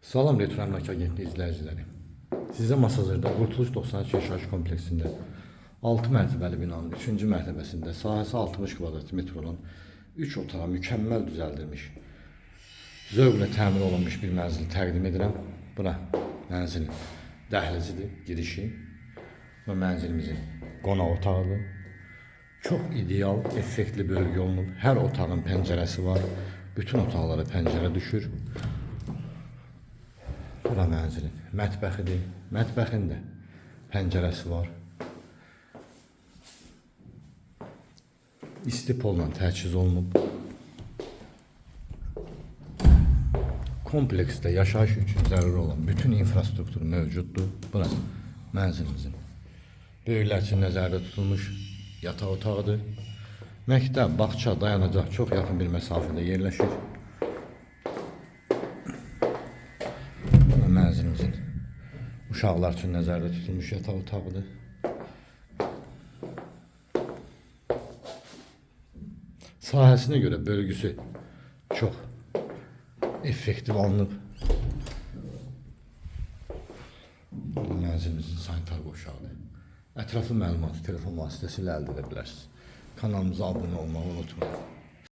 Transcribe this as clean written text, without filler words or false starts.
Salam Retro Əmlak Agentliyi izləyiciləri. Sizə Masazırda Qurtuluş 93 yaşayış kompleksində 6 mərtəbəli binanın 3-cü mərtəbəsində sahəsi 60 kvadrat metr olan 3 otağa mükəmməl düzəldilmiş, zövqlə təmir olunmuş bir mənzil təqdim edirəm. Bura mənzilin dəhlizidir, girişi və mənzilimizin qonaq otağıdır. Çox ideal, effektli bölgə olunub. Hər otağın pəncərəsi var. Bütün otaqlara pəncərə düşür. Bura mənzilin mətbəxidir. Mətbəxin də pəncərəsi var. İsti polla təchiz olunub. Kompleksdə yaşayış üçün zəruri olan bütün infrastruktur mövcuddur. Bura mənzilimizin böyüklər üçün nəzərdə tutulmuş yataq otağıdır. Məktəb, bağça, dayanacaq çox yaxın bir məsafədə yerləşir. Mənzilimizin uşaqlar üçün nəzərdə tutulmuş yataq otağıdır. Sahəsinə görə bölgüsü çox effektiv alınıb. Mənzilimizin sanitar qoşağıdır. Ətraflı məlumatı telefon vasitəsilə əldə edə bilərsiniz. Kanalımıza abunə olmağı unutmayın.